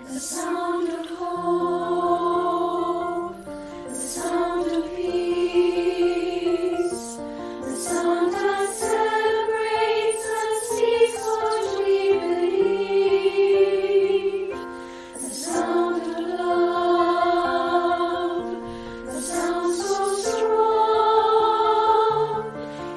The sound of hope, the sound of peace, the sound that celebrates and speaks what we believe, the sound of love, the sound so strong.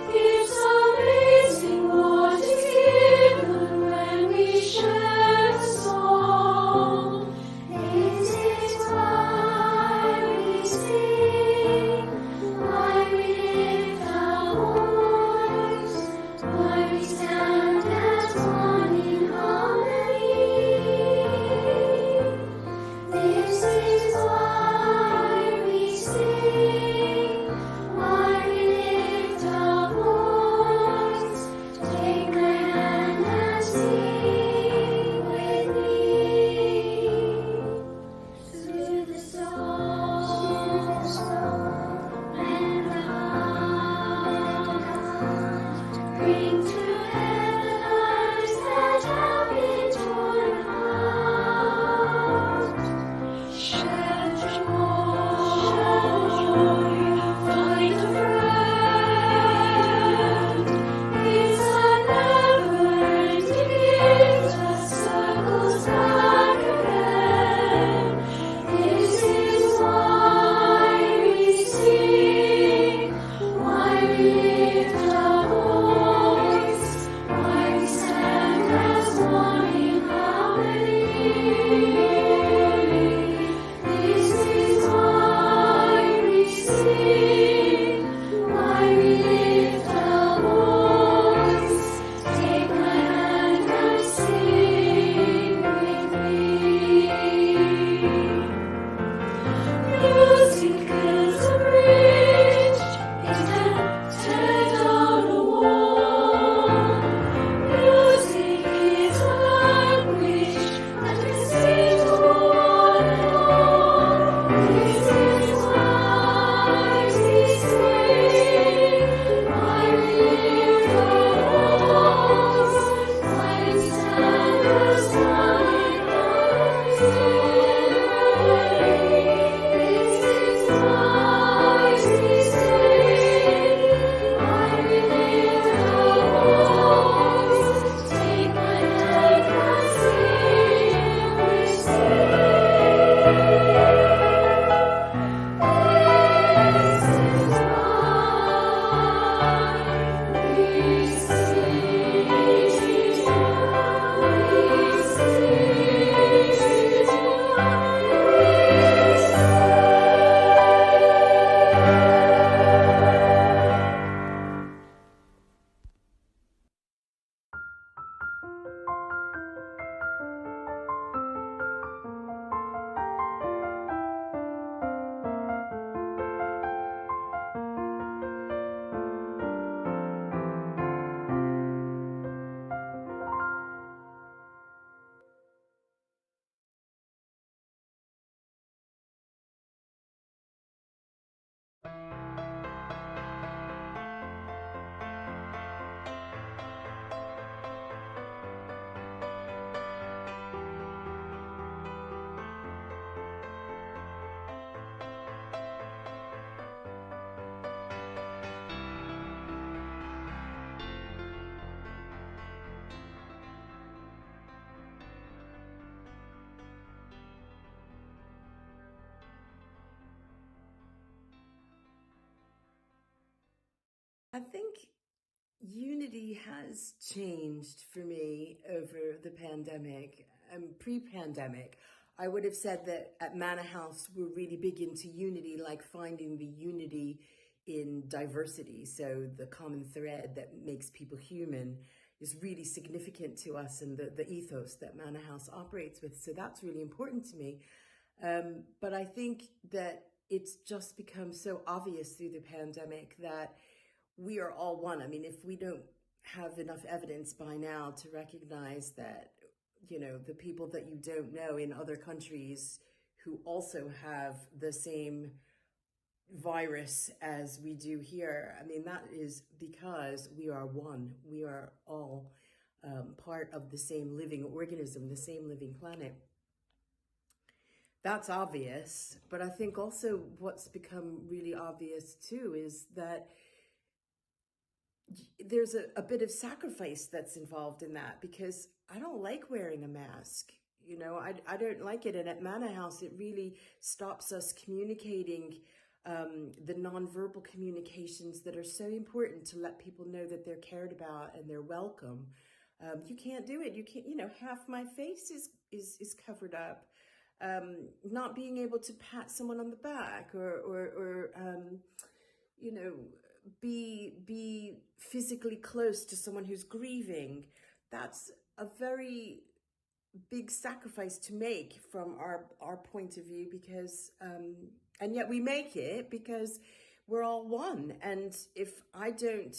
It's amazing what is given when we share a song. It is why we sing, why we lift our voice, why we stand as one in harmony. This is why we sing, why we lift our voice. Take my hand and sing with me. Through the storm and the heart, bring to heaven lives that have been torn apart. Share joy, find a friend. It's a never-ending gift that circles back again. This is why we sing, why we lift our voice, why we stand as one in harmony. This is why we sing, why we lift our voice. Take my hand and sing with me. Music is a bridge, it can tear down a wall. Music is a language that can speak to one and all. This is why we sing, why we lift our voice, why we stand as one in harmony. This is why we sing, why we lift our voice. Take my hand and sing, we I think unity has changed for me over the pandemic. Pre-pandemic, I would have said that at Manor House we're really big into unity, like finding the unity in diversity. So the common thread that makes people human is really significant to us, and the ethos that Manor House operates with. So that's really important to me. But I think that it's just become so obvious through the pandemic that we are all one. I mean, if we don't have enough evidence by now to recognize that the people that you don't know in other countries who also have the same virus as we do here. I mean, that is because we are one. We are all part of the same living organism, the same living planet. That's obvious, but I think also what's become really obvious too is that there's a bit of sacrifice that's involved in that, because I don't like wearing a mask. I don't like it. And at Manor House, it really stops us communicating the nonverbal communications that are so important to let people know that they're cared about and they're welcome. You can't do it. You can't, half my face is covered up. Not being able to pat someone on the back or you know, be physically close to someone who's grieving. That's a very big sacrifice to make from our point of view, because and yet we make it because we're all one. And if I don't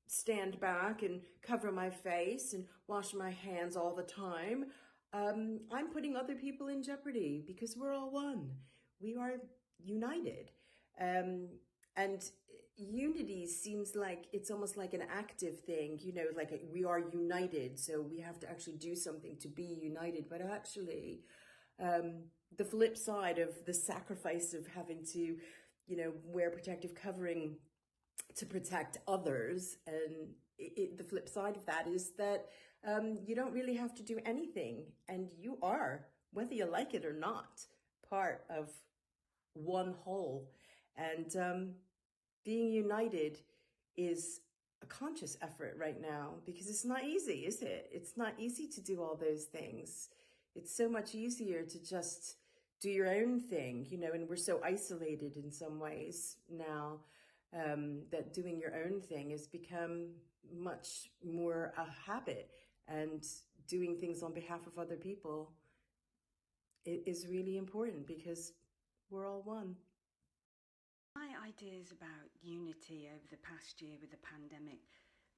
stand back and cover my face and wash my hands all the time, I'm putting other people in jeopardy, because we're all one. We are united. And unity seems like it's almost like an active thing, like we are united, so we have to actually do something to be united. But actually, the flip side of the sacrifice of having to, wear protective covering to protect others, and the flip side of that is that you don't really have to do anything, and you are, whether you like it or not, part of one whole. And being united is a conscious effort right now, because it's not easy, is it? It's not easy to do all those things. It's so much easier to just do your own thing, and we're so isolated in some ways now, that doing your own thing has become much more a habit, and doing things on behalf of other people is really important, because we're all one. My ideas about unity over the past year with the pandemic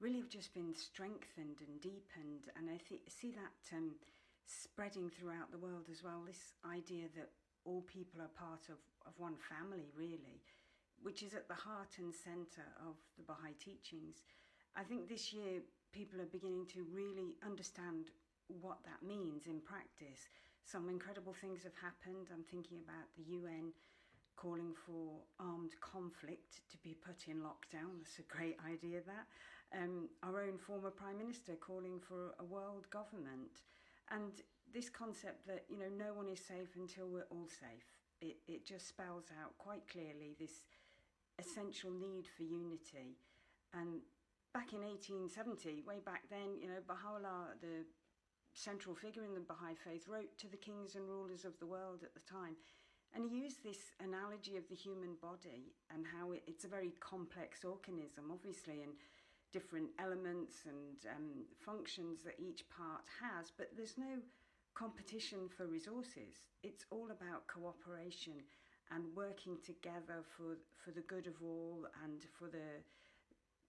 really have just been strengthened and deepened, and I see that spreading throughout the world as well. This idea that all people are part of one family, really, which is at the heart and centre of the Baha'i teachings. I think this year people are beginning to really understand what that means in practice. Some incredible things have happened. I'm thinking about the UN calling for armed conflict to be put in lockdown. That's a great idea, that. Our own former Prime Minister calling for a world government. And this concept that, no one is safe until we're all safe. It just spells out quite clearly this essential need for unity. And back in 1870, way back then, Baha'u'llah, the central figure in the Baha'i faith, wrote to the kings and rulers of the world at the time. And he used this analogy of the human body and how it's a very complex organism, obviously, and different elements and functions that each part has, but there's no competition for resources. It's all about cooperation and working together for the good of all and for the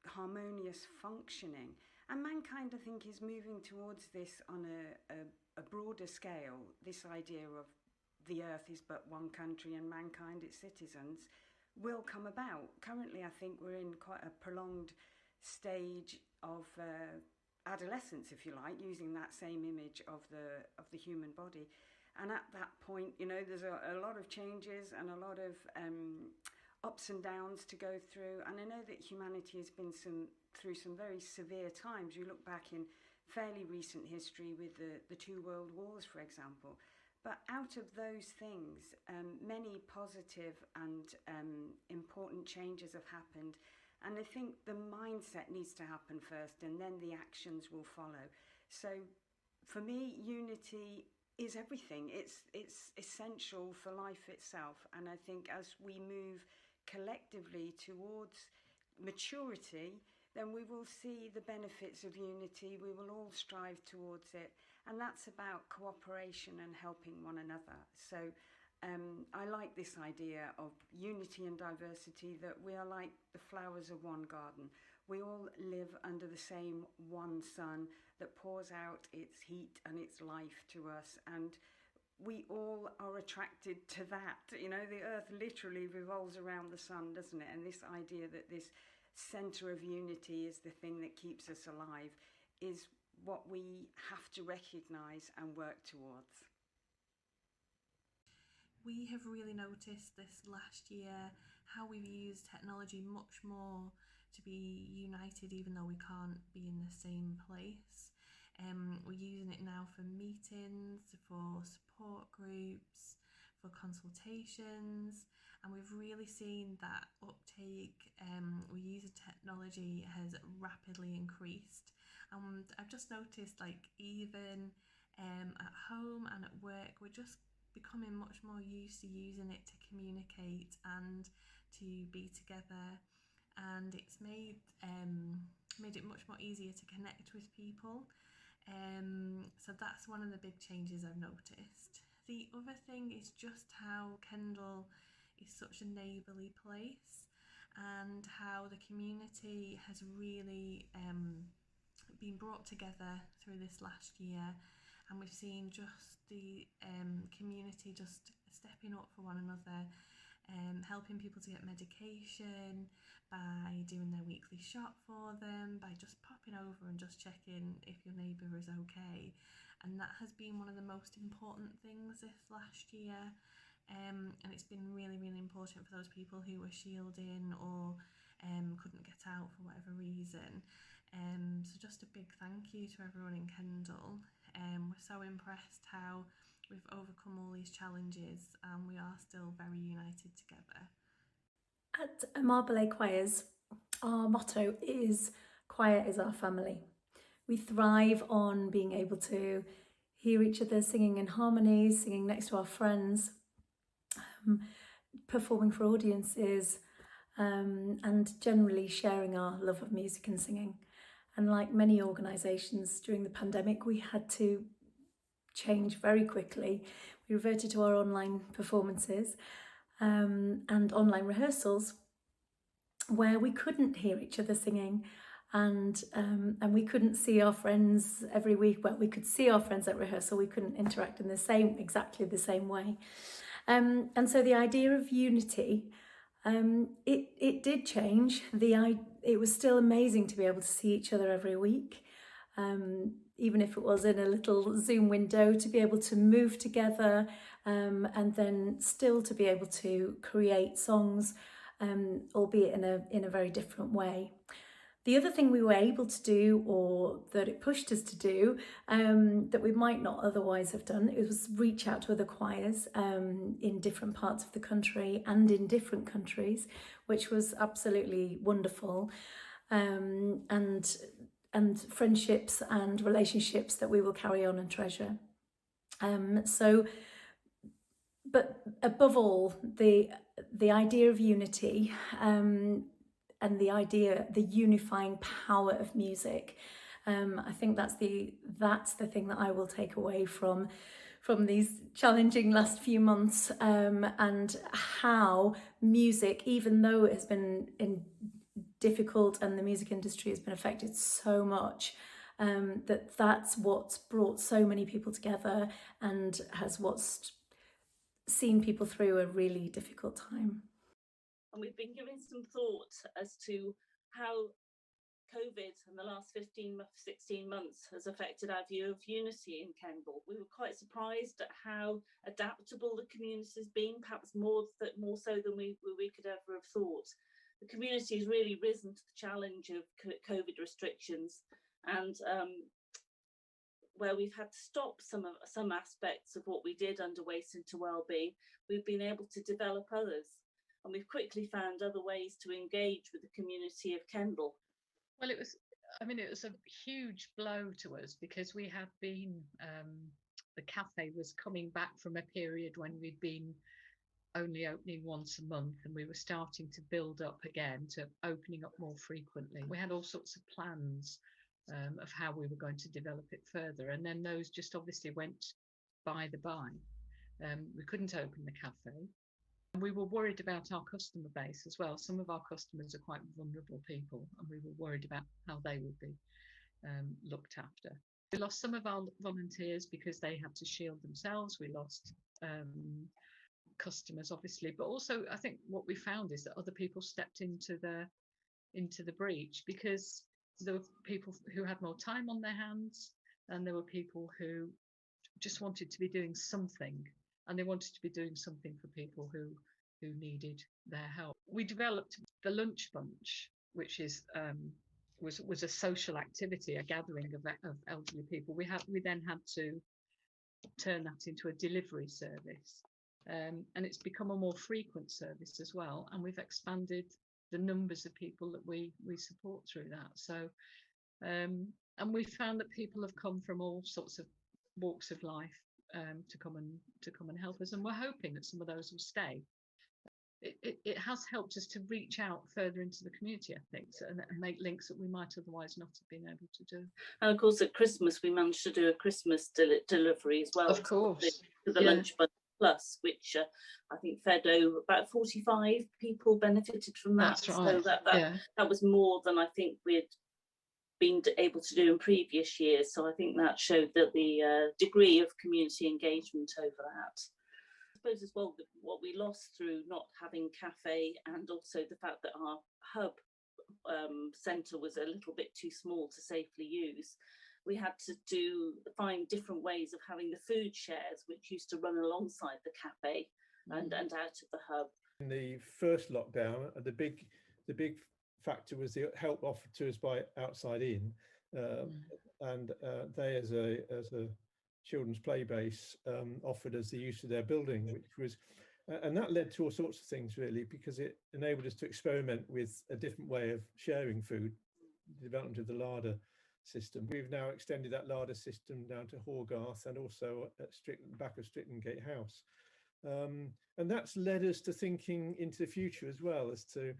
harmonious functioning. And mankind, I think, is moving towards this on a broader scale, this idea of the earth is but one country and mankind, its citizens, will come about. Currently, I think we're in quite a prolonged stage of adolescence, if you like, using that same image of the human body. And at that point, there's a lot of changes and a lot of ups and downs to go through. And I know that humanity has been through some very severe times. You look back in fairly recent history with the two world wars, for example. But out of those things, many positive and important changes have happened. And I think the mindset needs to happen first, and then the actions will follow. So for me, unity is everything. It's essential for life itself. And I think as we move collectively towards maturity, then we will see the benefits of unity. We will all strive towards it. And that's about cooperation and helping one another. So I like this idea of unity and diversity, that we are like the flowers of one garden. We all live under the same one sun that pours out its heat and its life to us, and we all are attracted to that. You know, the earth literally revolves around the sun, doesn't it? And this idea that this centre of unity is the thing that keeps us alive is what we have to recognise and work towards. We have really noticed this last year how we've used technology much more to be united, even though we can't be in the same place. We're using it now for meetings, for support groups, for consultations, and we've really seen that uptake. We use technology has rapidly increased, and I've just noticed, like, even at home and at work, we're just becoming much more used to using it to communicate and to be together, and it's made it much more easier to connect with people. So that's one of the big changes I've noticed. The other thing is just how Kendal is such a neighbourly place, and how the community has really been brought together through this last year, and we've seen just the community just stepping up for one another, helping people to get medication, by doing their weekly shop for them, by just popping over and just checking if your neighbour is okay. And that has been one of the most important things this last year, and it's been really, really important for those people who were shielding or couldn't get out for whatever reason. So just a big thank you to everyone in Kendal. We're so impressed how we've overcome all these challenges, and we are still very united together. At Marble Choirs, our motto is "Choir is our family." We thrive on being able to hear each other singing in harmonies, singing next to our friends, performing for audiences, and generally sharing our love of music and singing. And like many organisations during the pandemic, we had to change very quickly. We reverted to our online performances and online rehearsals, where we couldn't hear each other singing, and we couldn't see our friends every week. Well, we could see our friends at rehearsal, we couldn't interact in exactly the same way. And so the idea of unity, it did change. It was still amazing to be able to see each other every week, even if it was in a little Zoom window, to be able to move together, and then still to be able to create songs, albeit in a very different way. The other thing we were able to do, or that it pushed us to do, that we might not otherwise have done, it was reach out to other choirs in different parts of the country and in different countries, which was absolutely wonderful, and friendships and relationships that we will carry on and treasure. But above all, the idea of unity, and the unifying power of music. I think that's the thing that I will take away from these challenging last few months, and how music, even though it has been difficult and the music industry has been affected so much, that's what's brought so many people together and what's seen people through a really difficult time. And we've been giving some thought as to how COVID and the last 16 months has affected our view of unity in Kendal. We were quite surprised at how adaptable the community has been, perhaps more so than we could ever have thought. The community has really risen to the challenge of COVID restrictions, and where we've had to stop some aspects of what we did under Waste into Wellbeing, we've been able to develop others. And we've quickly found other ways to engage with the community of Kendal. Well, it was a huge blow to us, because we had been, the cafe was coming back from a period when we'd been only opening once a month, and we were starting to build up again to opening up more frequently. We had all sorts of plans of how we were going to develop it further, and then those just obviously went by the by. We couldn't open the cafe. And we were worried about our customer base as well. Some of our customers are quite vulnerable people, and we were worried about how they would be looked after. We lost some of our volunteers because they had to shield themselves. We lost customers, obviously, but also I think what we found is that other people stepped into the breach, because there were people who had more time on their hands, and there were people who just wanted to be doing something, and they wanted to be doing something for people who needed their help. We developed the lunch bunch, which is was a social activity, a gathering of elderly people. We then had to turn that into a delivery service, and it's become a more frequent service as well, and we've expanded the numbers of people that we support through that. So and we found that people have come from all sorts of walks of life to come and help us, and we're hoping that some of those will stay. It has helped us to reach out further into the community, I think, and make links that we might otherwise not have been able to do. And of course, at Christmas, we managed to do a Christmas delivery as well. Of course. To the Lunch Bunch Plus, which I think fed over about 45 people benefited from that. That's right. So that was more than I think we'd been able to do in previous years. So I think that showed that the degree of community engagement over that. I suppose as well, what we lost through not having cafe, and also the fact that our hub centre was a little bit too small to safely use, we had to find different ways of having the food shares, which used to run alongside the cafe and out of the hub. In the first lockdown, the big factor was the help offered to us by Outside In, and they, as a children's play base, offered us the use of their building, which was, and that led to all sorts of things really, because it enabled us to experiment with a different way of sharing food, the development of the larder system. We've now extended that larder system down to Horgarth and also at back of Strickland Gate House. And that's led us to thinking into the future as well, as to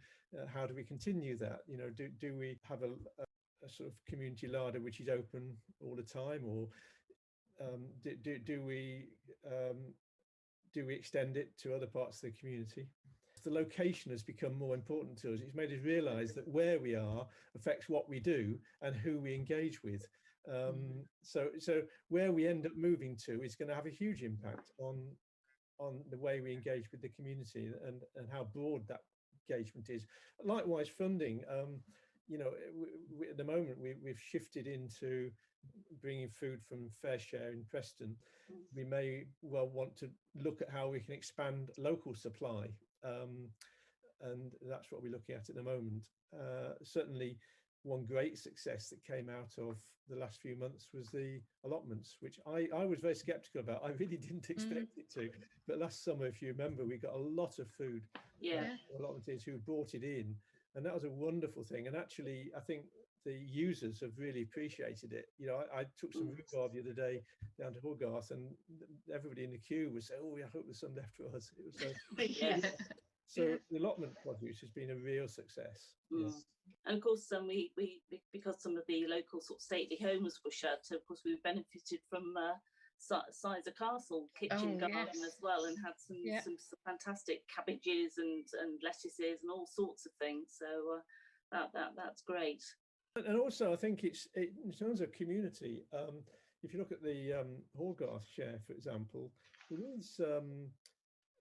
how do we continue that? You know, do we have a sort of community larder which is open all the time, or do we extend it to other parts of the community? The location has become more important to us. It's made us realise that where we are affects what we do and who we engage with. So where we end up moving to is going to have a huge impact on the way we engage with the community and how broad that engagement is. Likewise, funding. You know, at the moment we've shifted into bringing food from Fair Share in Preston. We may well want to look at how we can expand local supply, and that's what we're looking at the moment. Certainly, one great success that came out of the last few months was the allotments, which I was very sceptical about. I really didn't expect it to, but last summer, if you remember, we got a lot of food. Allotments who brought it in, and that was a wonderful thing. And actually, I think the users have really appreciated it. You know, I took some rhubarb the other day down to Horgarth, and everybody in the queue was saying, "Oh, I hope there's some left for us." It was so. So the allotment produce has been a real success. And of course, we because some of the local sort of stately homes were shut, of course we benefited from Sizer Castle kitchen garden as well, and had some fantastic cabbages and lettuces and all sorts of things. So that's great. And also, I think it's in terms of community. If you look at the Horgarth share, for example, there is.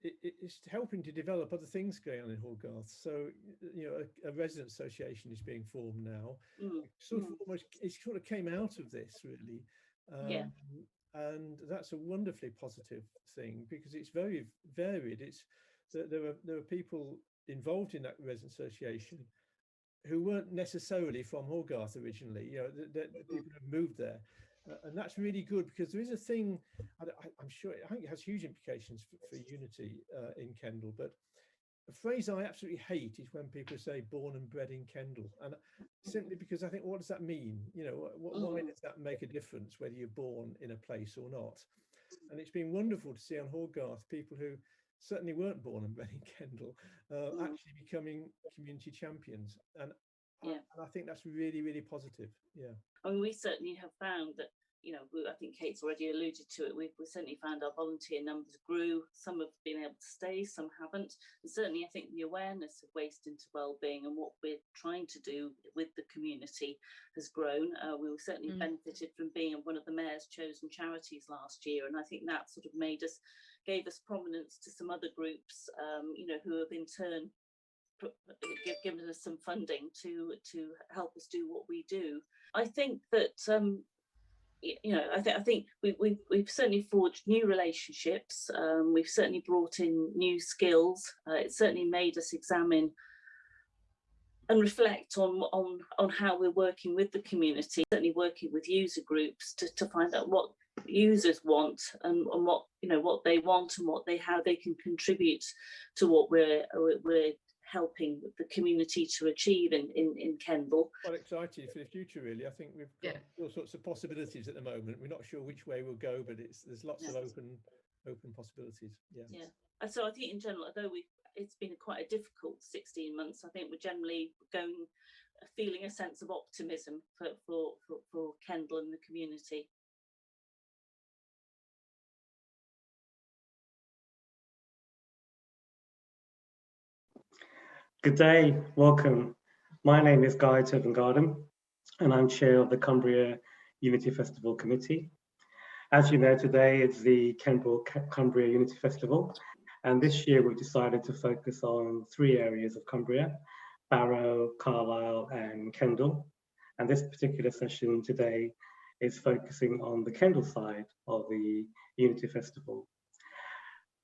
It's helping to develop other things going on in Horgarth. So, you know, a resident association is being formed now. It sort of came out of this really, and that's a wonderfully positive thing, because it's very varied. It's there are people involved in that resident association who weren't necessarily from Horgarth originally. You know, the people have moved there. And that's really good, because there is a thing, I'm sure, I think it has huge implications for unity in Kendal, but a phrase I absolutely hate is when people say born and bred in Kendal, and simply because I think, what does that mean? You know, why does that make a difference whether you're born in a place or not? And it's been wonderful to see on Horgarth people who certainly weren't born and bred in Kendal actually becoming community champions, and I think that's really, really positive. I mean, we certainly have found that you know, I think Kate's already alluded to it. We certainly found our volunteer numbers grew. Some have been able to stay, some haven't. And certainly, I think the awareness of waste into wellbeing and what we're trying to do with the community has grown. We certainly benefited from being one of the mayor's chosen charities last year, and I think that sort of gave us prominence to some other groups, you know, who have in turn given us some funding to help us do what we do. I think that you know, I think we've certainly forged new relationships. We've certainly brought in new skills. It certainly made us examine and reflect on how we're working with the community. Certainly working with user groups to find out what users want and what, you know, what they want and how they can contribute to what we're helping the community to achieve in Kendal. Quite excited for the future, really. I think we've got all sorts of possibilities at the moment. We're not sure which way we'll go, but there's lots of open possibilities. Yeah. So I think in general, although it's been quite a difficult 16 months, I think we're generally feeling a sense of optimism for Kendal and the community. Good day, welcome. My name is Guy Turban-Garden and I'm chair of the Cumbria Unity Festival Committee. As you know, today it's the Cumbria Unity Festival, and this year we've decided to focus on 3 areas of Cumbria: Marrow, Carlisle and Kendal. And this particular session today is focusing on the Kendal side of the Unity Festival.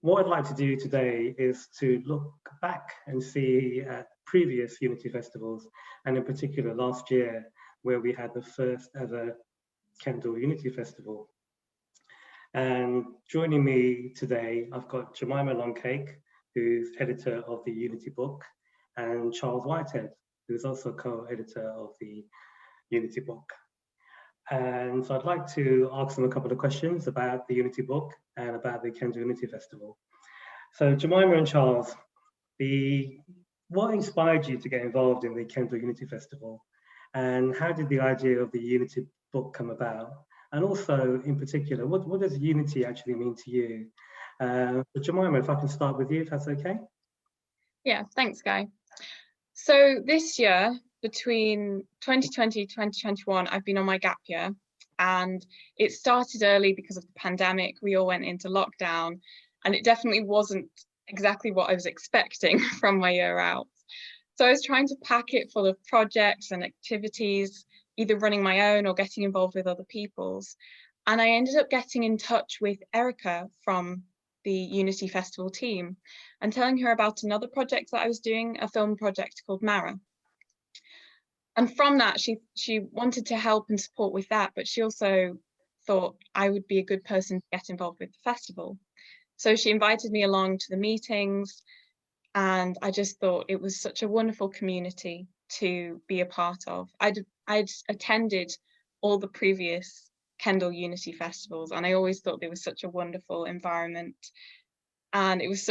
What I'd like to do today is to look back and see at previous Unity festivals, and in particular last year, where we had the first ever Kendal Unity Festival. And joining me today, I've got Jemima Longcake, who's editor of the Unity book, and Charles Whitehead, who's also co-editor of the Unity book. And so I'd like to ask them a couple of questions about the Unity book and about the Kendal Unity Festival. So Jemima and Charles, what inspired you to get involved in the Kendal Unity Festival? And how did the idea of the Unity book come about? And also, in particular, what does Unity actually mean to you? Jemima, if I can start with you, if that's okay? Yeah, thanks, Guy. So this year, between 2020 and 2021, I've been on my gap year, and it started early because of the pandemic. We all went into lockdown, and it definitely wasn't exactly what I was expecting from my year out. So I was trying to pack it full of projects and activities, either running my own or getting involved with other people's. And I ended up getting in touch with Erica from the Unity Festival team and telling her about another project that I was doing, a film project called Marrow. And from that, she wanted to help and support with that, but she also thought I would be a good person to get involved with the festival. So she invited me along to the meetings, and I just thought it was such a wonderful community to be a part of. I'd attended all the previous Kendal Unity festivals, and I always thought there was such a wonderful environment. And it was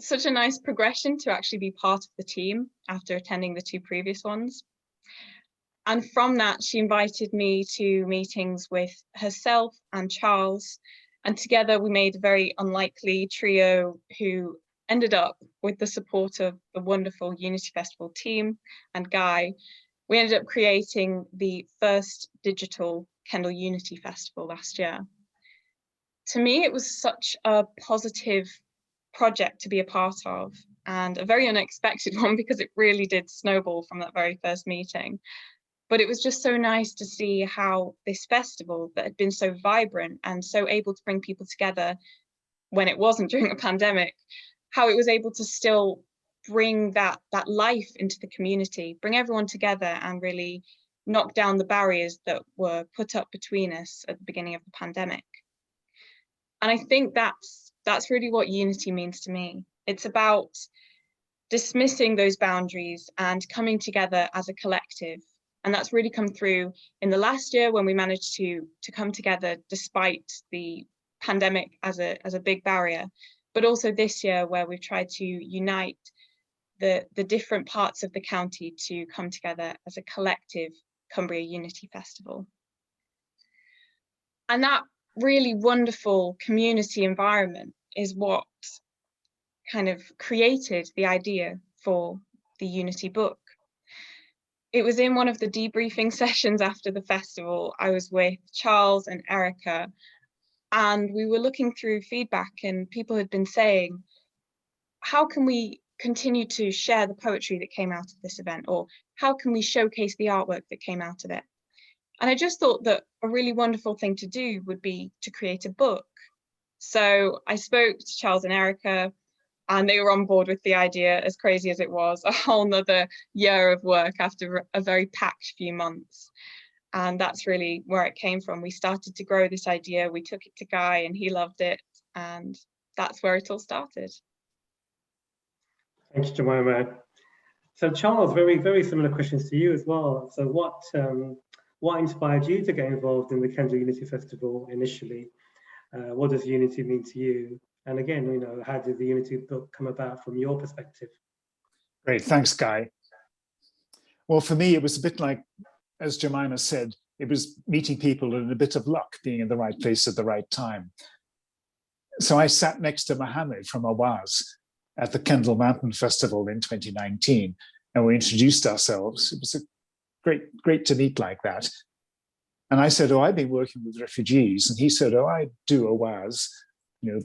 such a nice progression to actually be part of the team after attending the 2 previous ones. And from that, she invited me to meetings with herself and Charles. And together we made a very unlikely trio who ended up with the support of the wonderful Unity Festival team and Guy. We ended up creating the first digital Kendal Unity Festival last year. To me, it was such a positive project to be a part of, and a very unexpected one because it really did snowball from that very first meeting. But it was just so nice to see how this festival that had been so vibrant and so able to bring people together when it wasn't during a pandemic, how it was able to still bring that life into the community, bring everyone together and really knock down the barriers that were put up between us at the beginning of the pandemic. And I think that's really what Unity means to me. It's about dismissing those boundaries and coming together as a collective. And that's really come through in the last year when we managed to come together despite the pandemic as a big barrier, but also this year where we've tried to unite the different parts of the county to come together as a collective Cumbria Unity Festival. And that really wonderful community environment is what kind of created the idea for the Unity book. It was in one of the debriefing sessions after the festival. I was with Charles and Erica, and we were looking through feedback, and people had been saying, how can we continue to share the poetry that came out of this event? Or how can we showcase the artwork that came out of it? And I just thought that a really wonderful thing to do would be to create a book. So I spoke to Charles and Erica, and they were on board with the idea, as crazy as it was, a whole nother year of work after a very packed few months. And that's really where it came from. We started to grow this idea, we took it to Guy and he loved it, and that's where it all started. Thanks, Jemima. So Charles, very similar questions to you as well. So what inspired you to get involved in the Kendal Unity Festival initially? What does Unity mean to you? And again, you know, how did the Unity book come about from your perspective? Great, thanks, Guy. Well, for me, it was a bit like, as Jemima said, it was meeting people and a bit of luck, being in the right place at the right time. So I sat next to Mohammed from Awaz at the Kendal Mountain Festival in 2019, and we introduced ourselves. It was great to meet like that. And I said, oh, I've been working with refugees. And he said, oh, I do Awaz, you know,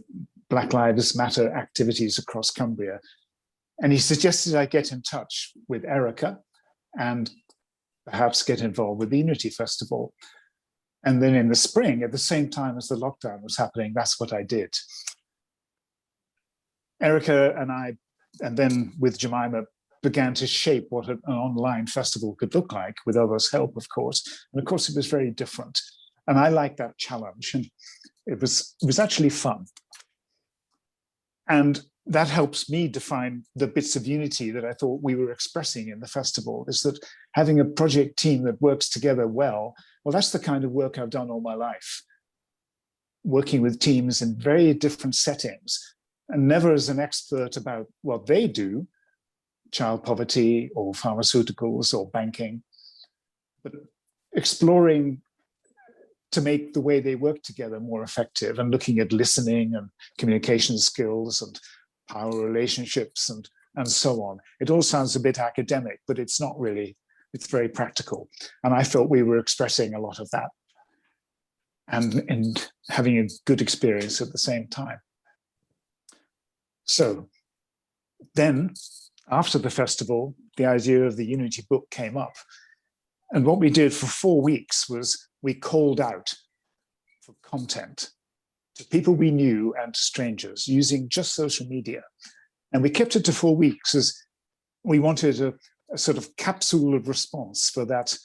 Black Lives Matter activities across Cumbria. And he suggested I get in touch with Erica and perhaps get involved with the Unity Festival. And then in the spring, at the same time as the lockdown was happening, that's what I did. Erica and I, and then with Jemima, began to shape what an online festival could look like, with others' help, of course. And of course, it was very different. And I liked that challenge. And it was actually fun. And that helps me define the bits of unity that I thought we were expressing in the festival, is that having a project team that works together well, that's the kind of work I've done all my life. Working with teams in very different settings, and never as an expert about what they do, child poverty or pharmaceuticals or banking, but exploring to make the way they work together more effective, and looking at listening and communication skills and power relationships and so on. It all sounds a bit academic, but it's not really, it's very practical. And I felt we were expressing a lot of that and having a good experience at the same time. So then, after the festival, the idea of the Unity book came up. And what we did for 4 weeks was we called out for content to people we knew and to strangers using just social media. And we kept it to 4 weeks as we wanted a sort of capsule of response for that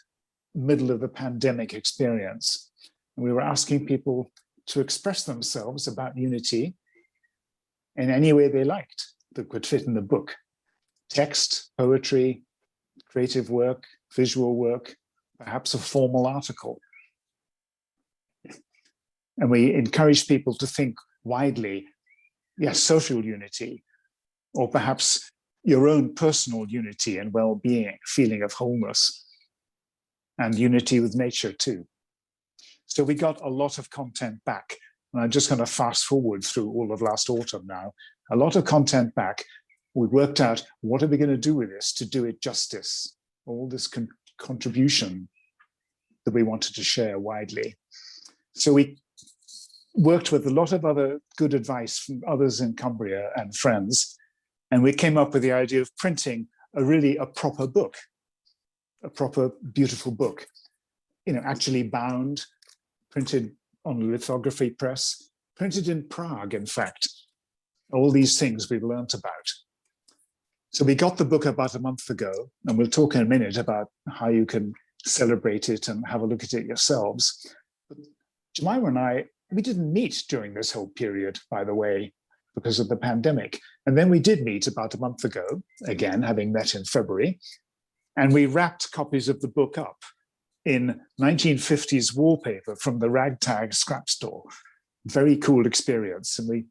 middle of the pandemic experience. And we were asking people to express themselves about Unity in any way they liked that could fit in the book. Text, poetry, creative work, visual work, perhaps a formal article. And we encourage people to think widely, yes, social unity, or perhaps your own personal unity and well-being, feeling of wholeness, and unity with nature too. So we got a lot of content back. And I'm just going to fast forward through all of last autumn now. A lot of content back. We worked out, what are we going to do with this to do it justice? All this contribution that we wanted to share widely. So we worked with a lot of other good advice from others in Cumbria and friends. And we came up with the idea of printing a proper book, a proper, beautiful book, you know, actually bound, printed on a lithography press, printed in Prague, in fact. All these things we've learnt about. So we got the book about a month ago, and we'll talk in a minute about how you can celebrate it and have a look at it yourselves. But Jemima and I, we didn't meet during this whole period, by the way, because of the pandemic. And then we did meet about a month ago, again, having met in February, and we wrapped copies of the book up in 1950s wallpaper from the ragtag scrap store. Very cool experience. And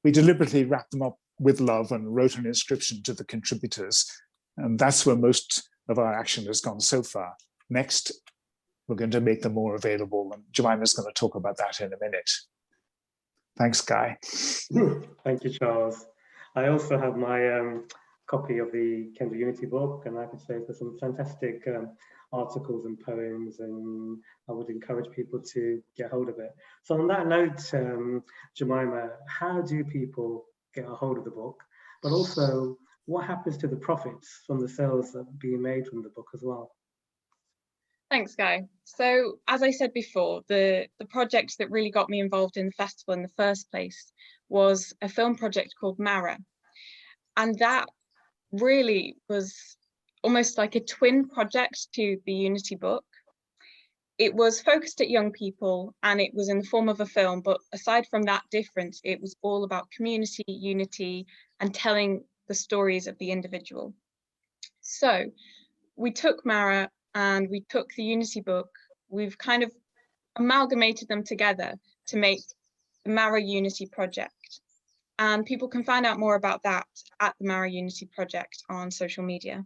we deliberately wrapped them up with love and wrote an inscription to the contributors. And that's where most of our action has gone so far. Next, we're going to make them more available. And Jemima's going to talk about that in a minute. Thanks, Guy. Thank you, Charles. I also have my copy of the Kendal Unity book, and I could say there's some fantastic articles and poems, and I would encourage people to get hold of it. So on that note, Jemima, how do people get a hold of the book? But also, what happens to the profits from the sales that are being made from the book as well? Thanks, Guy. So, as I said before, the project that really got me involved in the festival in the first place was a film project called Marrow. And that really was almost like a twin project to the Unity book. It was focused at young people and it was in the form of a film, but aside from that difference, it was all about community, unity, and telling the stories of the individual. So we took Marrow and we took the Unity book, we've kind of amalgamated them together to make the Marrow Unity project. And people can find out more about that at the Marrow Unity project on social media.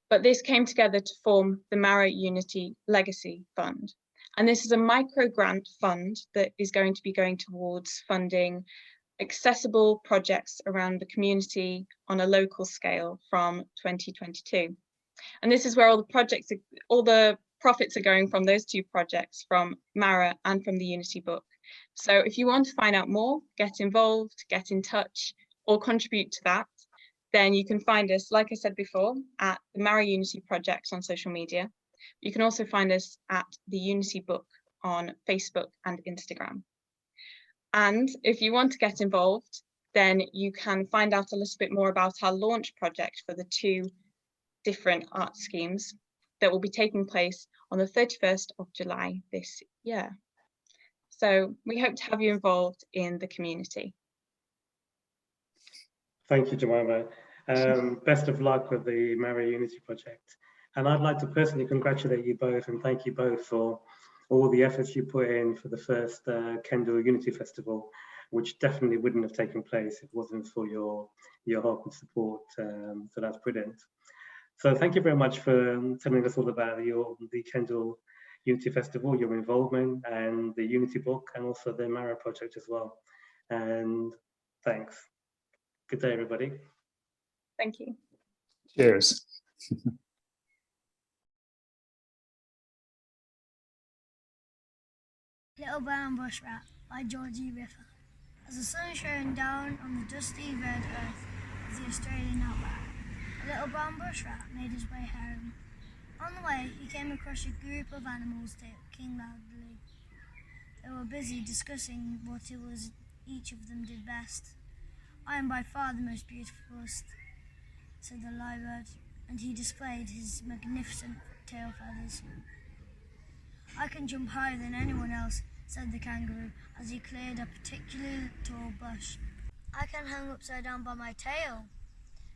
But this came together to form the Marrow Unity Legacy Fund. And this is a micro grant fund that is going to be going towards funding accessible projects around the community on a local scale from 2022. And this is where all the profits are going from those two projects, from Marrow and from the Unity book. So if you want to find out more, get involved, get in touch, or contribute to that, then you can find us, like I said before, at the Marrow Unity project on social media. You can also find us at the Unity book on Facebook and Instagram. And if you want to get involved, then you can find out a little bit more about our launch project for the two different art schemes that will be taking place on the 31st of July this year. So we hope to have you involved in the community. Thank you, Jemima. Best of luck with the Marrow Unity project. And I'd like to personally congratulate you both and thank you both for all the efforts you put in for the first Kendal Unity Festival, which definitely wouldn't have taken place if it wasn't for your help and support. So that's brilliant. So thank you very much for telling us all about the Kendal Unity Festival, your involvement, and the Unity book, and also the Marrow project as well. And thanks. Good day, everybody. Thank you. Cheers. Little Brown Bush Rat by Georgie Riffer. As the sun shone down on the dusty red earth of the Australian outback, a little brown bush rat made his way home. On the way, he came across a group of animals talking loudly. They were busy discussing what it was each of them did best. "I am by far the most beautifulest," said the lyrebird, and he displayed his magnificent tail feathers. "I can jump higher than anyone else," said the kangaroo as he cleared a particularly tall bush. "I can hang upside down by my tail,"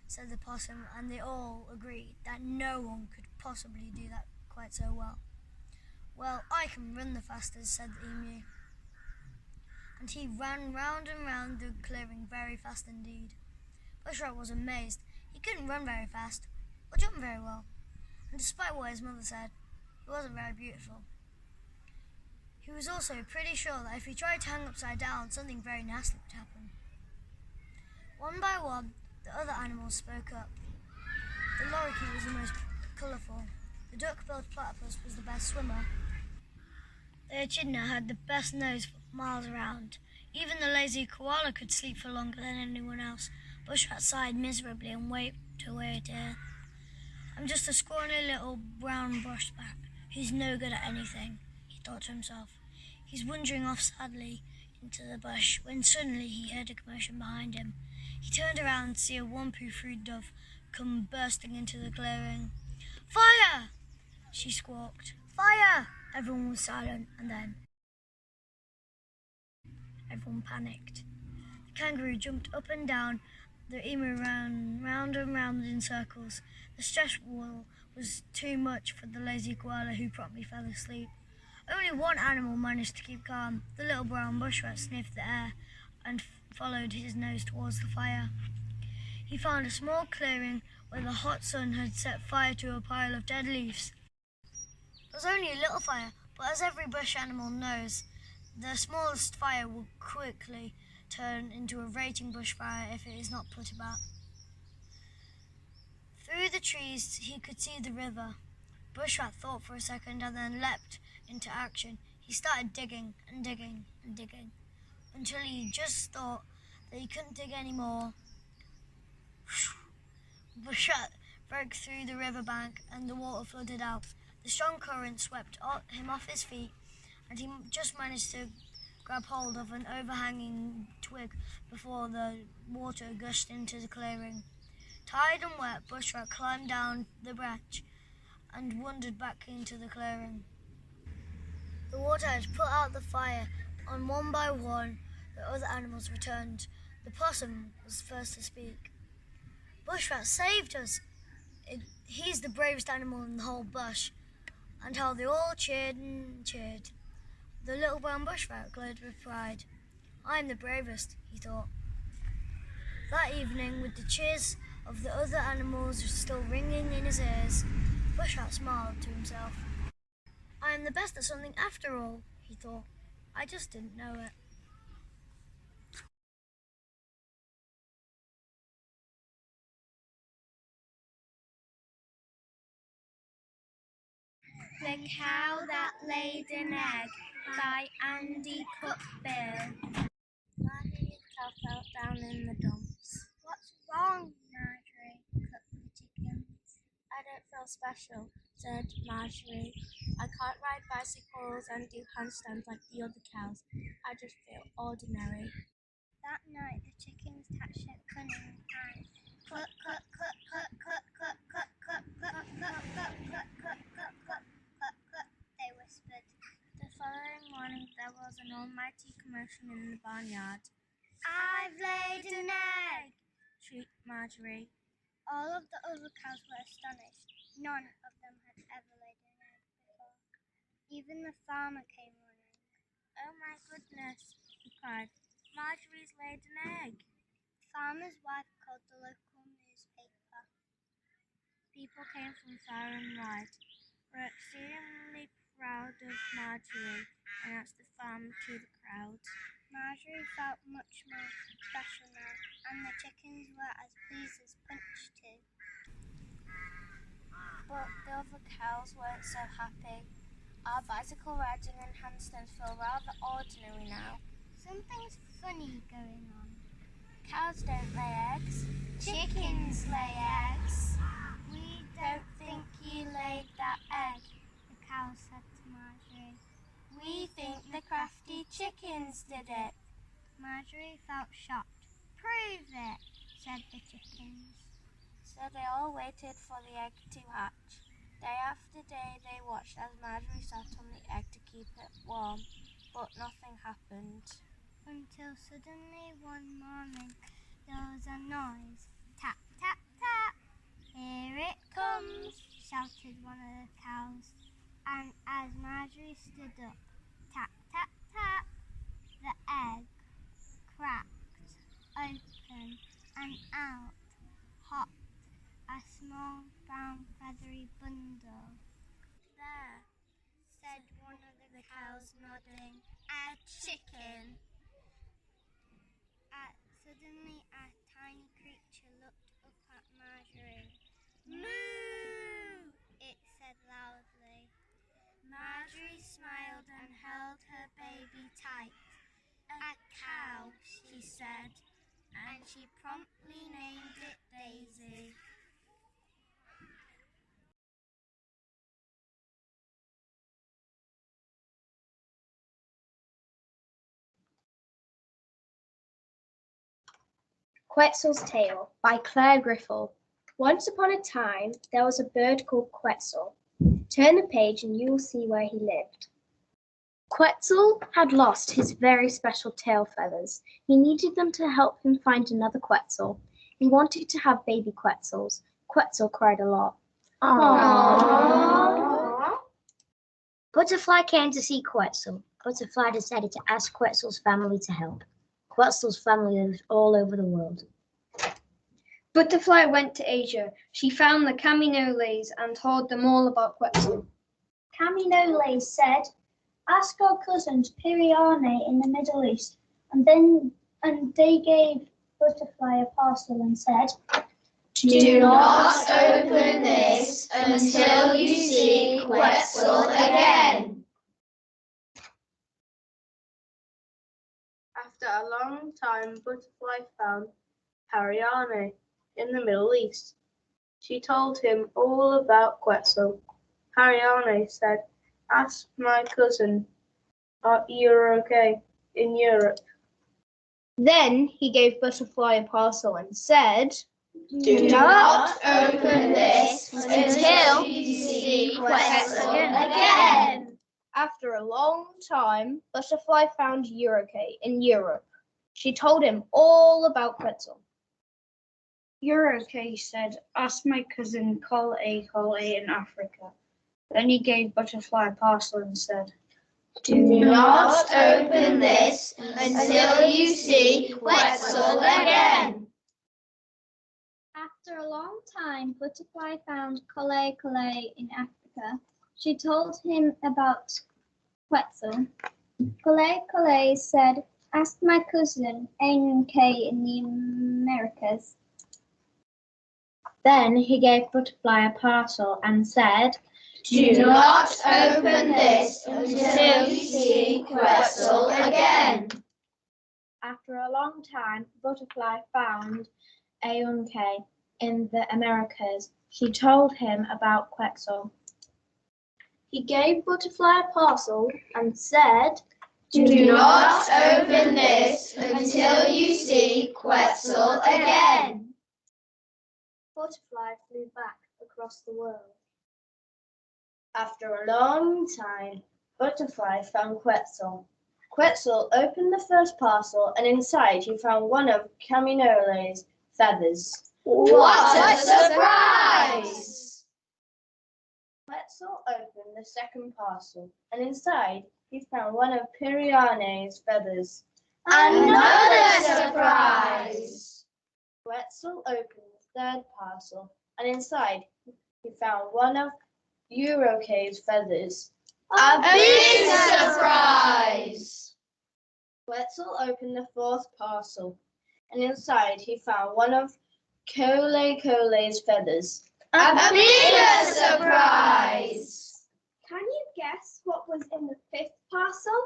said the possum, and they all agreed that no one could possibly do that quite so well. "Well, I can run the fastest," said the emu. And he ran round and round the clearing very fast indeed. Bushrat was amazed. He couldn't run very fast or jump very well, and despite what his mother said, he wasn't very beautiful. He was also pretty sure that if he tried to hang upside down, something very nasty would happen. One by one, the other animals spoke up. The lorikeet was the most colourful. The duck-billed platypus was the best swimmer. The echidna had the best nose for miles around. Even the lazy koala could sleep for longer than anyone else. Bushrat sighed miserably and wiped away a tear. "I'm just a scrawny little brown bushbat who's no good at anything," he thought to himself. He's wandering off sadly into the bush when suddenly he heard a commotion behind him. He turned around to see a wampoo-fruit dove come bursting into the clearing. "Fire!" she squawked. "Fire!" Everyone was silent, and then everyone panicked. The kangaroo jumped up and down, the emu ran round and round in circles. The stress wall was too much for the lazy koala, who promptly fell asleep. Only one animal managed to keep calm. The little brown bushrat sniffed the air and followed his nose towards the fire. He found a small clearing where the hot sun had set fire to a pile of dead leaves. It was only a little fire, but as every bush animal knows, the smallest fire will quickly turn into a raging bushfire if it is not put about. Through the trees he could see the river. Bushrat thought for a second and then leapt into action. He started digging and digging and digging until he just thought that he couldn't dig anymore. Bushrat broke through the riverbank and the water flooded out. The strong current swept him off his feet, and he just managed to grab hold of an overhanging twig before the water gushed into the clearing. Tired and wet, Bushrat climbed down the branch and wandered back into the clearing. The water had put out the fire, and one by one the other animals returned. The possum was first to speak. Bushrat saved us. He's the bravest animal in the whole bush. And how they all cheered and cheered. The little brown bushrat glowed with pride. I'm the bravest, he thought. That evening, with the cheers of the other animals still ringing in his ears, Bushrat smiled to himself. I am the best at something after all, he thought. I just didn't know it. The Cow That Laid an Egg by Andy Cuckbill. Marjorie the cow fell down in the dumps. What's wrong, Marjorie? Clucked the chickens. I don't feel special, said Marjorie. I can't ride bicycles and do handstands like the other cows. I just feel ordinary. That night the chickens hatched a cunning plan. Cluck, cluck, cluck, cluck, cluck, cluck, cluck, cluck, cluck, cluck, cluck, cluck, cluck, cluck, cluck, cluck, cluck, they whispered. The following morning there was an almighty commotion in the barnyard. I've laid an egg, shrieked Marjorie. All of the other cows were astonished. None of them had ever laid an egg before. Even the farmer came running. Oh my goodness, he cried. Marjorie's laid an egg. The farmer's wife called the local newspaper. People came from far and wide. We're extremely proud of Marjorie, announced the farmer to the crowd. Marjorie felt much more special now, and the chickens were as pleased as Punch too. But the other cows weren't so happy. Our bicycle riding and handstands feel rather ordinary now. Something's funny going on. Cows don't lay eggs. Chickens lay eggs. We don't think you laid that egg, the cow said to Marjorie. We think the crafty chickens did it. Marjorie felt shocked. Prove it, said the chickens. So they all waited for the egg to hatch. Day after day they watched as Marjorie sat on the egg to keep it warm, but nothing happened. Until suddenly one morning there was a noise. Tap, tap, tap. Here it comes, shouted one of the cows. And as Marjorie stood up, tap, tap, tap, the egg cracked open and out hopped a small brown feathery bundle. There, said one of the cows, nodding. A chicken. Suddenly a tiny creature looked up at Marjorie. Moo! It said loudly. Marjorie smiled and held her baby tight. A cow, she said, and she promptly named it Daisy. Quetzal's Tale by Claire Griffel. Once upon a time, there was a bird called Quetzal. Turn the page and you will see where he lived. Quetzal had lost his very special tail feathers. He needed them to help him find another Quetzal. He wanted to have baby Quetzals. Quetzal cried a lot. Aww. Butterfly came to see Quetzal. Butterfly decided to ask Quetzal's family to help. Quetzal's family lived all over the world. Butterfly went to Asia. She found the Caminoles and told them all about Quetzal. Caminole said, "Ask our cousins Piriane in the Middle East." And they gave Butterfly a parcel and said, Do not open this until you see Quetzal again. After a long time, Butterfly found Pariane in the Middle East. She told him all about Quetzal. Pariane said, "Ask my cousin, are you okay in Europe?" Then he gave Butterfly a parcel and said, Do not open this until you see Quetzal again. After a long time, Butterfly found Euroke in Europe. She told him all about Quetzal. Euroke said, "Ask my cousin Kole in Africa." Then he gave Butterfly a parcel and said, Do not open this until you see Quetzal again. After a long time, Butterfly found Kole in Africa. She told him about Quetzal. Kole said, "Ask my cousin Ank in the Americas." Then he gave Butterfly a parcel and said, Do not open this until you see Quetzal again. After a long time, Butterfly found Ank in the Americas. She told him about Quetzal. He gave Butterfly a parcel and said, Do not open this until you see Quetzal again. Butterfly flew back across the world. After a long time, Butterfly found Quetzal. Quetzal opened the first parcel, and inside he found one of Caminole's feathers. What a surprise! Quetzal opened the second parcel, and inside he found one of Piriane's feathers. Another surprise! Quetzal opened the third parcel, and inside he found one of Euroke's feathers. A big surprise! Quetzal opened the fourth parcel, and inside he found one of Kole's feathers. A bigger surprise! Can you guess what was in the fifth parcel?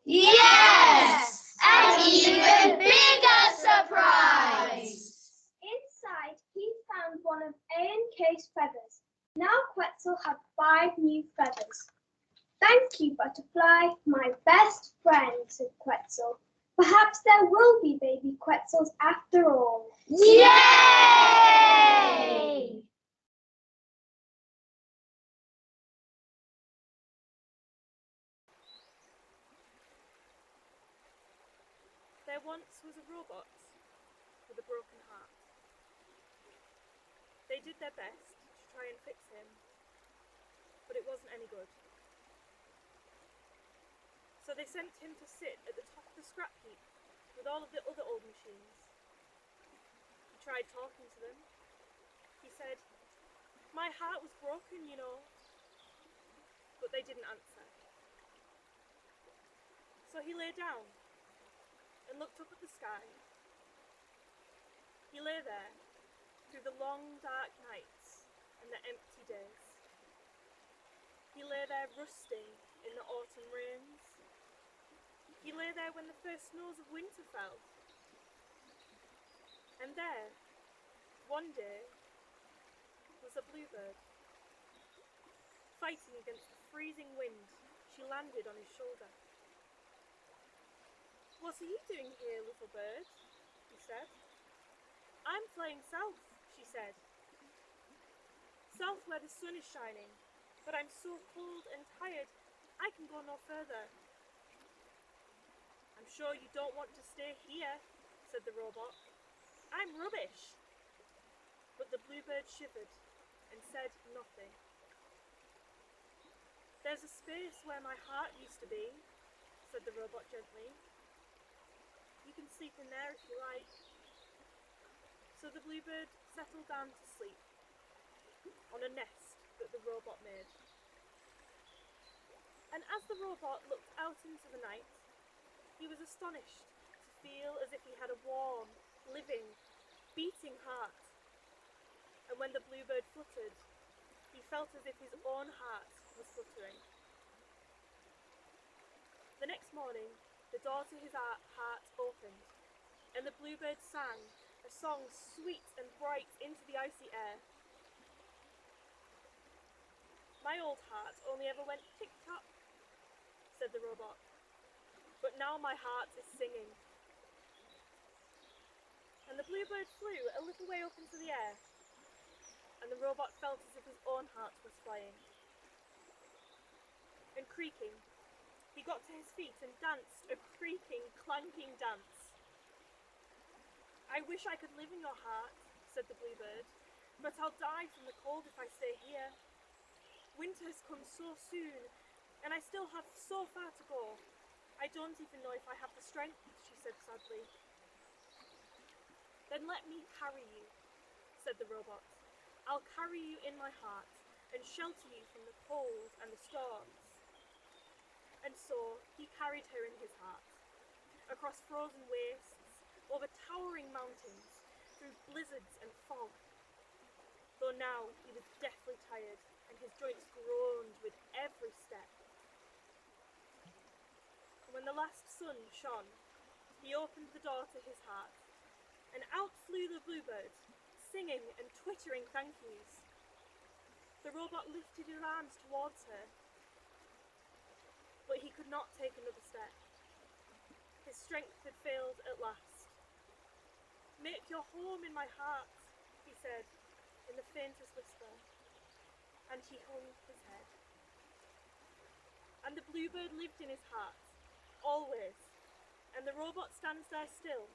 Yes! An even bigger surprise! Inside, he found one of Ank's feathers. Now Quetzal had 5 new feathers. "Thank you, Butterfly, my best friend," said Quetzal. "Perhaps there will be baby Quetzals after all." Yay! There once was a robot with a broken heart. They did their best to try and fix him, but it wasn't any good. So they sent him to sit at the top of the scrap heap with all of the other old machines. He tried talking to them. He said, "My heart was broken, you know." But they didn't answer. So he lay down and looked up at the sky. He lay there through the long dark nights and the empty days. He lay there rusting in the autumn rains. He lay there when the first snows of winter fell. And there, one day, was a bluebird. Fighting against the freezing wind, she landed on his shoulder. "What are you doing here, little bird?" he said. "I'm flying south," she said. "South where the sun is shining, but I'm so cold and tired, I can go no further." "I'm sure you don't want to stay here," said the robot. "I'm rubbish." But the bluebird shivered and said nothing. "There's a space where my heart used to be," said the robot gently. "You can sleep in there if you like." So the bluebird settled down to sleep on a nest that the robot made. as the robot looked out into the night, he was astonished to feel as if he had a warm, living, beating heart. And when the bluebird fluttered, he felt as if his own heart was fluttering. The next morning, the door to his heart opened, and the bluebird sang a song sweet and bright into the icy air. My old heart only ever went tick-tock, said the robot, but now my heart is singing. And the bluebird flew a little way up into the air, and the robot felt as if his own heart was flying. And creaking, he got to his feet and danced a creaking, clanking dance. I wish I could live in your heart, said the bluebird, but I'll die from the cold if I stay here. Winter has come so soon, and I still have so far to go. I don't even know if I have the strength, she said sadly. Then let me carry you, said the robot. I'll carry you in my heart and shelter you from the cold and the storms. And so he carried her in his heart, across frozen wastes, over towering mountains, through blizzards and fog. Though now he was deathly tired, and his joints groaned with every step. And when the last sun shone, he opened the door to his heart, and out flew the bluebird, singing and twittering thank yous. The robot lifted his arms towards her, but he could not take another step. His strength had failed at last. Make your home in my heart, he said, in the faintest whisper, and he hung his head. And the bluebird lived in his heart, always, and the robot stands there still,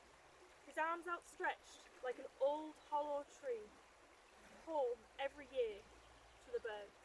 his arms outstretched like an old hollow tree, home every year to the birds.